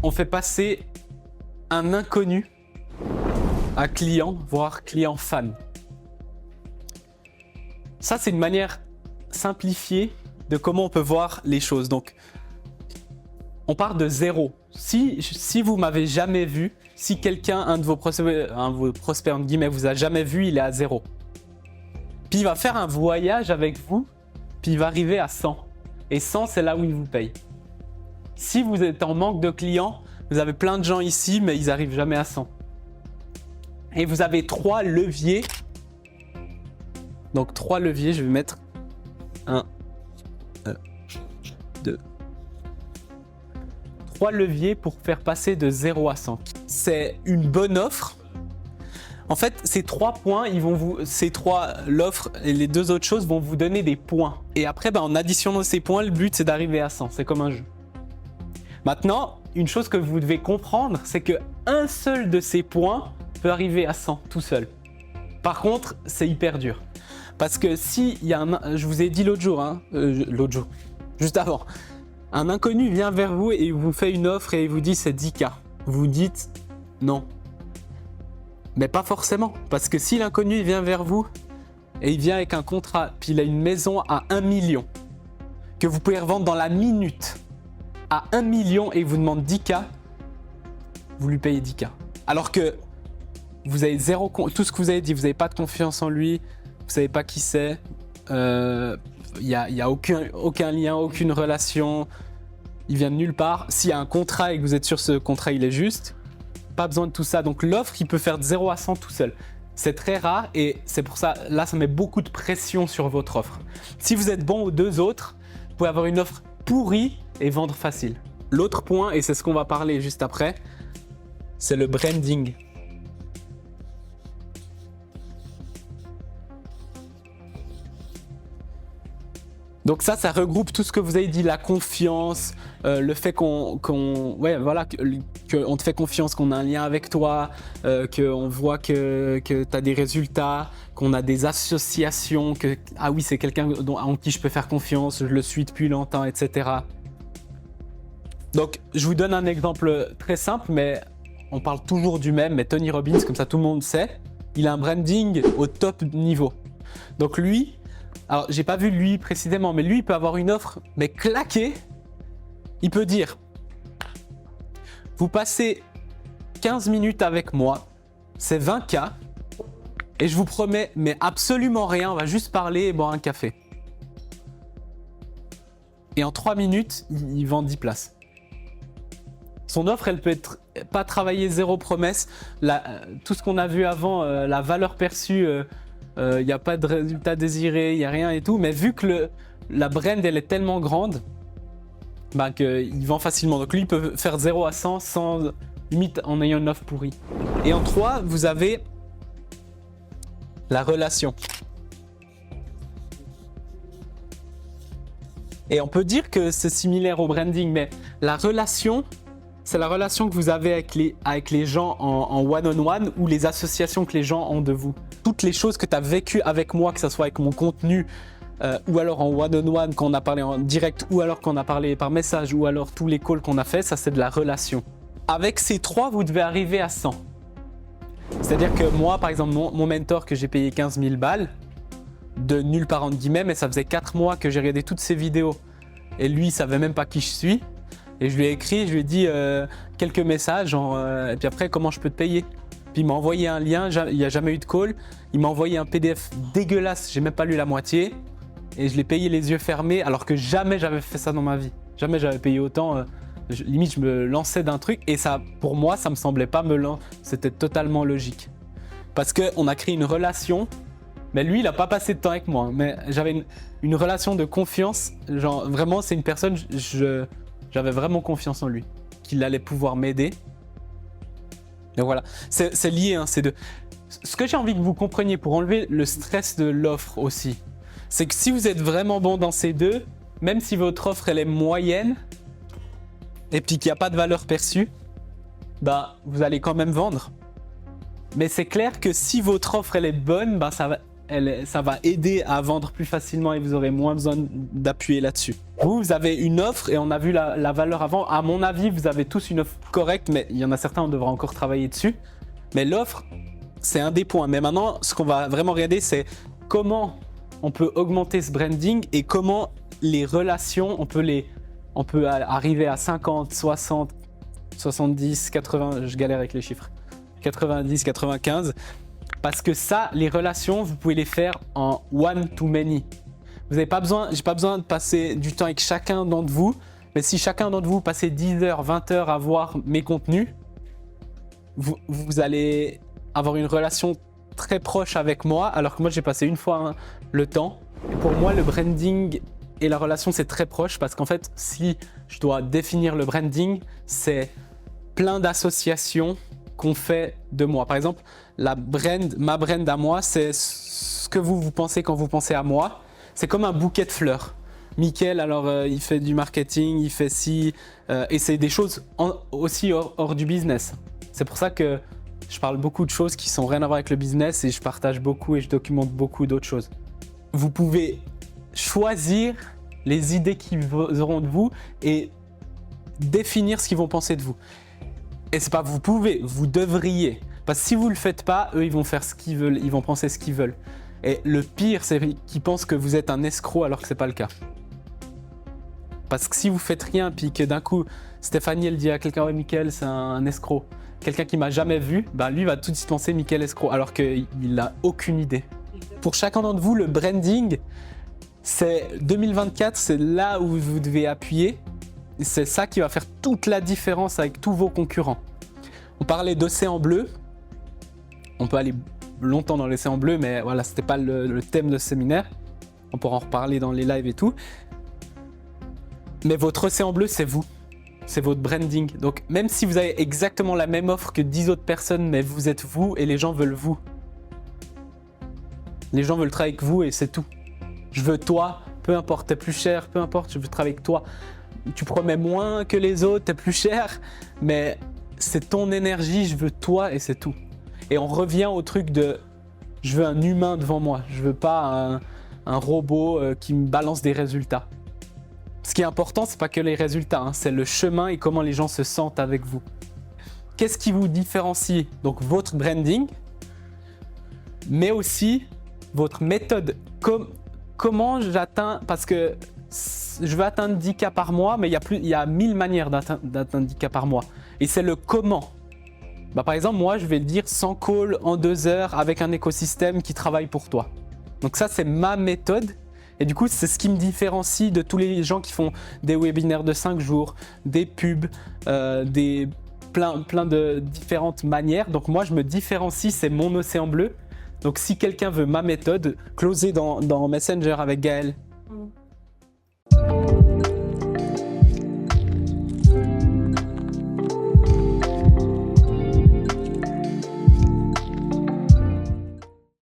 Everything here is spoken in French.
on fait passer un inconnu à client, voire client fan. Ça, c'est une manière simplifiée de comment on peut voir les choses. Donc, on part de zéro. Si vous m'avez jamais vu, si quelqu'un, un de vos prospects entre guillemets, vous a jamais vu, il est à 0. Puis il va faire un voyage avec vous, puis il va arriver à 100. Et 100, c'est là où il vous paye. Si vous êtes en manque de clients, vous avez plein de gens ici, mais ils n'arrivent jamais à 100. Et vous avez 3 leviers. Donc 3 leviers, je vais mettre 1, 2, 3 leviers pour faire passer de 0 à 100. C'est une bonne offre. En fait, ces 3 points, l'offre et les 2 autres choses vont vous donner des points. Et après, en additionnant ces points, le but, c'est d'arriver à 100. C'est comme un jeu. Maintenant, une chose que vous devez comprendre, c'est qu'un seul de ces points peut arriver à 100 tout seul. Par contre, c'est hyper dur. Parce que si il y a je vous ai dit l'autre jour, juste avant, un inconnu vient vers vous et vous fait une offre et il vous dit c'est 10K. Vous dites non. Mais pas forcément. Parce que si l'inconnu vient vers vous et il vient avec un contrat, puis il a une maison à 1 million, que vous pouvez revendre dans la minute à 1 million et il vous demande 10K, vous lui payez 10K. Alors que vous avez tout ce que vous avez dit, vous n'avez pas de confiance en lui, vous savez pas qui c'est, il y a aucun lien, aucune relation, il vient de nulle part. S'il y a un contrat et que vous êtes sûr que ce contrat il est juste, pas besoin de tout ça. Donc l'offre il peut faire de 0 à 100 tout seul. C'est très rare et c'est pour ça, là ça met beaucoup de pression sur votre offre. Si vous êtes bon aux 2 autres, vous pouvez avoir une offre pourrie et vendre facile. L'autre point, et c'est ce qu'on va parler juste après, c'est le branding. Donc ça regroupe tout ce que vous avez dit, la confiance, le fait qu'on te fait confiance, qu'on a un lien avec toi, qu'on voit que tu as des résultats, qu'on a des associations, que ah oui c'est quelqu'un en qui je peux faire confiance, je le suis depuis longtemps, etc. Donc je vous donne un exemple très simple, mais on parle toujours du même, mais Tony Robbins, comme ça tout le monde sait, il a un branding au top niveau. Donc lui, alors j'ai pas vu lui précisément, mais lui il peut avoir une offre mais claquée. Il peut dire vous passez 15 minutes avec moi, c'est 20K et je vous promets mais absolument rien, on va juste parler et boire un café. Et en 3 minutes, il vend 10 places. Son offre, elle peut être pas travaillée, 0 promesse. Tout ce qu'on a vu avant, la valeur perçue, il n'y a pas de résultat désiré, il n'y a rien et tout. Mais vu que la brand, elle est tellement grande, qu'il vend facilement. Donc lui, il peut faire 0 à 100 sans limite en ayant une offre pourrie. Et en 3, vous avez la relation. Et on peut dire que c'est similaire au branding, mais la relation, c'est la relation que vous avez avec les gens en one-on-one ou les associations que les gens ont de vous. Toutes les choses que tu as vécues avec moi, que ce soit avec mon contenu ou alors en one-on-one qu'on a parlé en direct ou alors qu'on a parlé par message ou alors tous les calls qu'on a fait, ça c'est de la relation. Avec ces 3, vous devez arriver à 100. C'est-à-dire que moi, par exemple, mon mentor que j'ai payé 15 000 balles, de nulle part entre guillemets, mais ça faisait 4 mois que j'ai regardé toutes ses vidéos et lui il savait même pas qui je suis et je lui ai écrit, je lui ai dit quelques messages et puis après comment je peux te payer, puis il m'a envoyé un lien, il n'y a jamais eu de call, il m'a envoyé un PDF dégueulasse, j'ai même pas lu la moitié et je l'ai payé les yeux fermés alors que jamais j'avais fait ça dans ma vie, jamais j'avais payé autant, limite je me lançais d'un truc et ça pour moi ça me semblait pas c'était totalement logique parce qu'on a créé une relation. Mais lui, il n'a pas passé de temps avec moi. Mais j'avais une relation de confiance. Genre, vraiment, c'est une personne, j'avais vraiment confiance en lui. Qu'il allait pouvoir m'aider. Et voilà. C'est lié. Hein, ce que j'ai envie que vous compreniez pour enlever le stress de l'offre aussi, c'est que si vous êtes vraiment bon dans ces 2, même si votre offre, elle est moyenne, et puis qu'il n'y a pas de valeur perçue, vous allez quand même vendre. Mais c'est clair que si votre offre, elle est bonne, ça va aider à vendre plus facilement et vous aurez moins besoin d'appuyer là-dessus. Vous avez une offre et on a vu la valeur avant. À mon avis, vous avez tous une offre correcte, mais il y en a certains, on devra encore travailler dessus. Mais l'offre, c'est un des points. Mais maintenant, ce qu'on va vraiment regarder, c'est comment on peut augmenter ce branding et comment les relations, on peut arriver à 50, 60, 70, 80, je galère avec les chiffres, 90, 95. Parce que ça, les relations, vous pouvez les faire en one to many. Vous n'avez pas besoin, j'ai pas besoin de passer du temps avec chacun d'entre vous. Mais si chacun d'entre vous passez 10 heures, 20 heures à voir mes contenus, vous allez avoir une relation très proche avec moi, alors que moi j'ai passé une fois le temps. Et pour moi, le branding et la relation, c'est très proche parce qu'en fait, si je dois définir le branding, c'est plein d'associations qu'on fait de moi. Par exemple, ma brand à moi, c'est ce que vous pensez quand vous pensez à moi. C'est comme un bouquet de fleurs. Mickaël, alors il fait du marketing, il fait ci, et c'est des choses aussi hors du business. C'est pour ça que je parle beaucoup de choses qui sont rien à voir avec le business et je partage beaucoup et je documente beaucoup d'autres choses. Vous pouvez choisir les idées qu'ils auront de vous et définir ce qu'ils vont penser de vous. Et c'est pas vous pouvez, vous devriez. Parce que si vous le faites pas, eux ils vont faire ce qu'ils veulent, ils vont penser ce qu'ils veulent. Et le pire, c'est qu'ils pensent que vous êtes un escroc alors que c'est pas le cas. Parce que si vous faites rien, puis que d'un coup, Stéphanie elle dit à quelqu'un, ouais, Mickaël c'est un escroc. Quelqu'un qui m'a jamais vu, bah lui va tout de suite penser Mickaël escroc, alors qu'il n'a aucune idée. Pour chacun d'entre vous, le branding, c'est 2024, c'est là où vous devez appuyer. C'est ça qui va faire toute la différence avec tous vos concurrents. On parlait d'océan bleu. On peut aller longtemps dans l'océan bleu, mais voilà, c'était pas le thème de ce séminaire. On pourra en reparler dans les lives et tout. Mais votre océan bleu, c'est vous. C'est votre branding. Donc, même si vous avez exactement la même offre que 10 autres personnes, mais vous êtes vous et les gens veulent vous. Les gens veulent travailler avec vous et c'est tout. Je veux toi, peu importe, t'es plus cher, peu importe, je veux travailler avec toi. Tu promets moins que les autres, t'es plus cher, mais c'est ton énergie, je veux toi et c'est tout. Et on revient au truc de je veux un humain devant moi, je veux pas un robot qui me balance des résultats. Ce qui est important, c'est pas que les résultats, hein, c'est le chemin et comment les gens se sentent avec vous. Qu'est-ce qui vous différencie? Donc votre branding, mais aussi votre méthode. Comment j'atteins, parce que je veux atteindre 10K par mois, mais il y a 1000 manières d'atteindre 10K par mois. Et c'est le comment. Bah, par exemple, moi, je vais le dire 100 calls en 2 heures avec un écosystème qui travaille pour toi. Donc ça, c'est ma méthode. Et du coup, c'est ce qui me différencie de tous les gens qui font des webinaires de 5 jours, des pubs, plein de différentes manières. Donc moi, je me différencie, c'est mon océan bleu. Donc si quelqu'un veut ma méthode, closez dans Messenger avec Gaël.